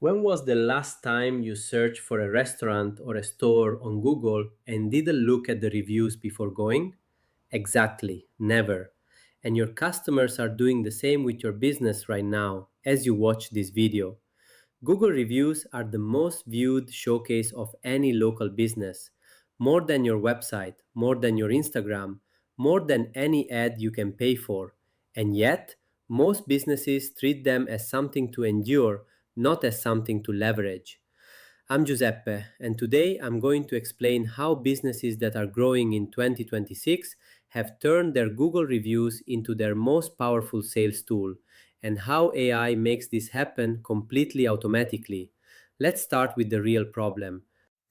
When was the last time you searched for a restaurant or a store on Google and didn't look at the reviews before going? Exactly, never. And your customers are doing the same with your business right now as you watch this video. Google reviews are the most viewed showcase of any local business, more than your website, more than your Instagram, more than any ad you can pay for. And yet, most businesses treat them as something to endure, not as something to leverage. I'm Giuseppe, and today I'm going to explain how businesses that are growing in 2026 have turned their Google reviews into their most powerful sales tool, and how AI makes this happen completely automatically. Let's start with the real problem.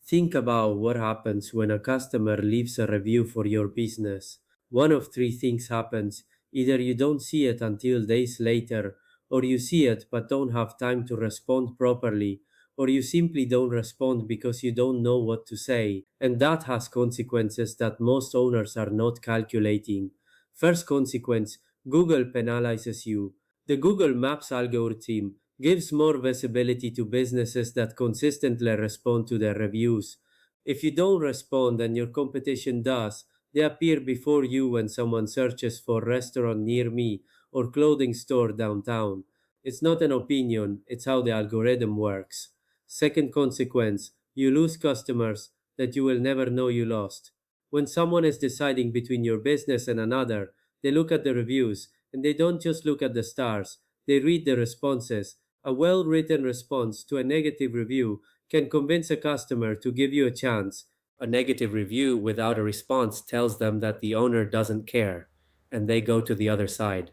Think about what happens when a customer leaves a review for your business. One of three things happens. Either you don't see it until days later, or you see it but don't have time to respond properly, or you simply don't respond because you don't know what to say. And that has consequences that most owners are not calculating. First consequence, Google penalizes you. The Google Maps algorithm gives more visibility to businesses that consistently respond to their reviews. If you don't respond and your competition does, they appear before you when someone searches for restaurant near me or clothing store downtown. It's not an opinion, it's how the algorithm works. Second consequence, you lose customers that you will never know you lost. When someone is deciding between your business and another, they look at the reviews and they don't just look at the stars, they read the responses. A well written response to a negative review can convince a customer to give you a chance. A negative review without a response tells them that the owner doesn't care, and they go to the other side.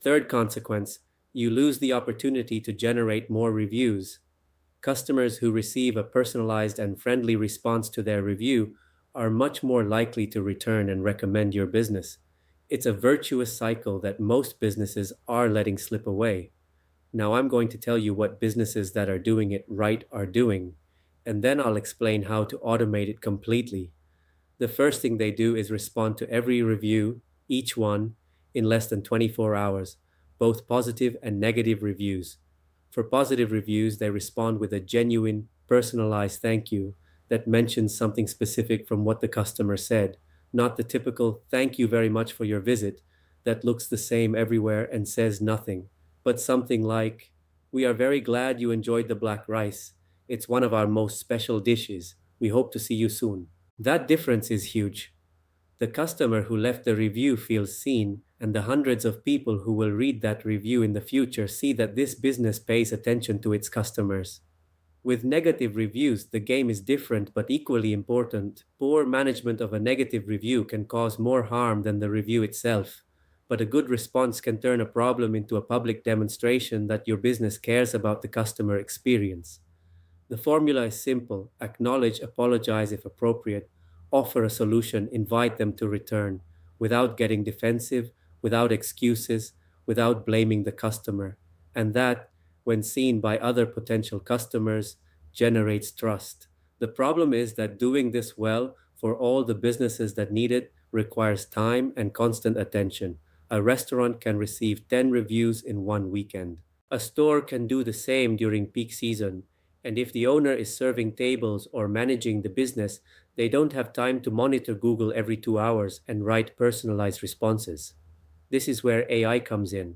Third consequence, you lose the opportunity to generate more reviews. Customers who receive a personalized and friendly response to their review are much more likely to return and recommend your business. It's a virtuous cycle that most businesses are letting slip away. Now I'm going to tell you what businesses that are doing it right are doing, and then I'll explain how to automate it completely. The first thing they do is respond to every review, each one, in less than 24 hours, both positive and negative reviews. For positive reviews, they respond with a genuine, personalized thank you that mentions something specific from what the customer said, not the typical thank you very much for your visit that looks the same everywhere and says nothing, but something like, we are very glad you enjoyed the black rice. It's one of our most special dishes. We hope to see you soon. That difference is huge. The customer who left the review feels seen, and the hundreds of people who will read that review in the future see that this business pays attention to its customers. With negative reviews, the game is different but equally important. Poor management of a negative review can cause more harm than the review itself, but a good response can turn a problem into a public demonstration that your business cares about the customer experience. The formula is simple: acknowledge, apologize if appropriate, offer a solution, invite them to return, without getting defensive, without excuses, without blaming the customer. And that, when seen by other potential customers, generates trust. The problem is that doing this well for all the businesses that need it requires time and constant attention. A restaurant can receive 10 reviews in one weekend. A store can do the same during peak season, and if the owner is serving tables or managing the business, they don't have time to monitor Google every 2 hours and write personalized responses. This is where AI comes in.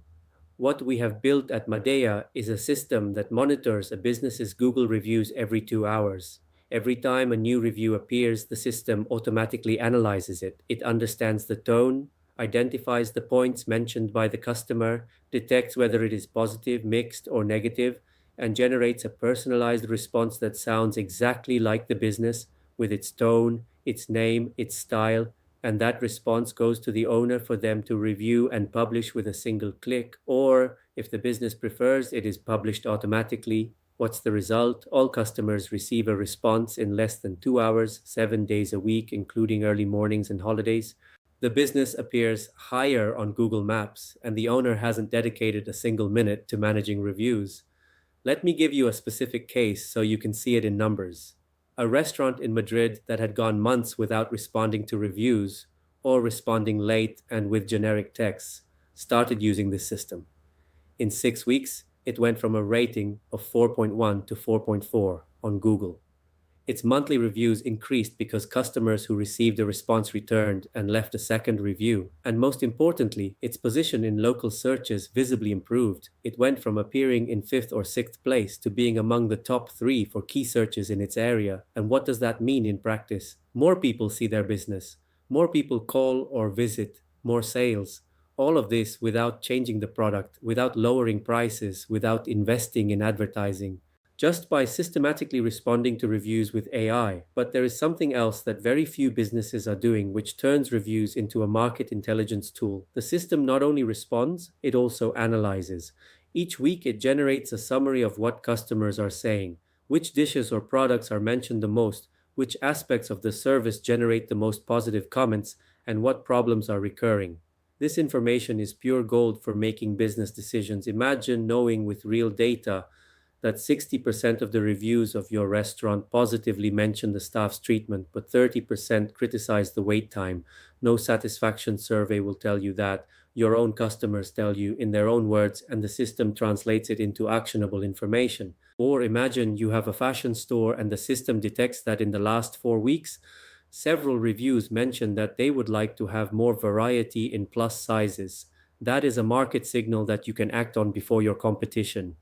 What we have built at Madea is a system that monitors a business's Google reviews every 2 hours. Every time a new review appears, the system automatically analyzes it. It understands the tone, identifies the points mentioned by the customer, detects whether it is positive, mixed, or negative, and generates a personalized response that sounds exactly like the business with its tone, its name, its style, and that response goes to the owner for them to review and publish with a single click. Or, if the business prefers, it is published automatically. What's the result? All customers receive a response in less than 2 hours, 7 days a week, including early mornings and holidays. The business appears higher on Google Maps, and the owner hasn't dedicated a single minute to managing reviews. Let me give you a specific case so you can see it in numbers. A restaurant in Madrid that had gone months without responding to reviews, or responding late and with generic texts, started using this system. In 6 weeks, It went from a rating of 4.1 to 4.4 on Google. Its monthly reviews increased because customers who received a response returned and left a second review. And most importantly, its position in local searches visibly improved. It went from appearing in fifth or sixth place to being among the top three for key searches in its area. And what does that mean in practice? More people see their business, more people call or visit, more sales. All of this without changing the product, without lowering prices, without investing in advertising, just by systematically responding to reviews with AI. But there is something else that very few businesses are doing, which turns reviews into a market intelligence tool. The system not only responds, it also analyzes. Each week, it generates a summary of what customers are saying, which dishes or products are mentioned the most, which aspects of the service generate the most positive comments, and what problems are recurring. This information is pure gold for making business decisions. Imagine knowing with real data that 60% of the reviews of your restaurant positively mention the staff's treatment, but 30% criticize the wait time. No satisfaction survey will tell you that. Your own customers tell you in their own words, and the system translates it into actionable information. Or imagine you have a fashion store and the system detects that in the last 4 weeks, several reviews mention that they would like to have more variety in plus sizes. That is a market signal that you can act on before your competition.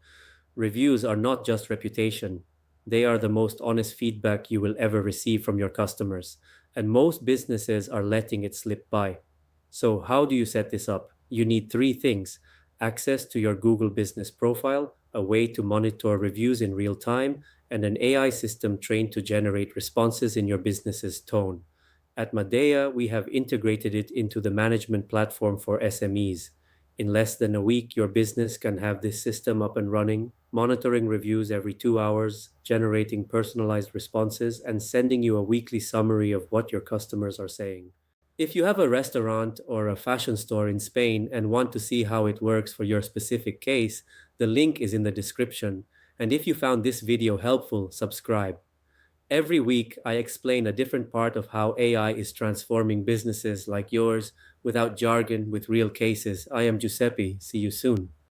Reviews are not just reputation, they are the most honest feedback you will ever receive from your customers, and most businesses are letting it slip by. So, how do you set this up? You need three things: access to your Google business profile, a way to monitor reviews in real time, and an AI system trained to generate responses in your business's tone. At Madea, we have integrated it into the management platform for SMEs. In less than a week, your business can have this system up and running, monitoring reviews every 2 hours, generating personalized responses, and sending you a weekly summary of what your customers are saying. If you have a restaurant or a fashion store in Spain and want to see how it works for your specific case, the link is in the description. And if you found this video helpful, subscribe. Every week, I explain a different part of how AI is transforming businesses like yours without jargon, with real cases. I am Giuseppe. See you soon.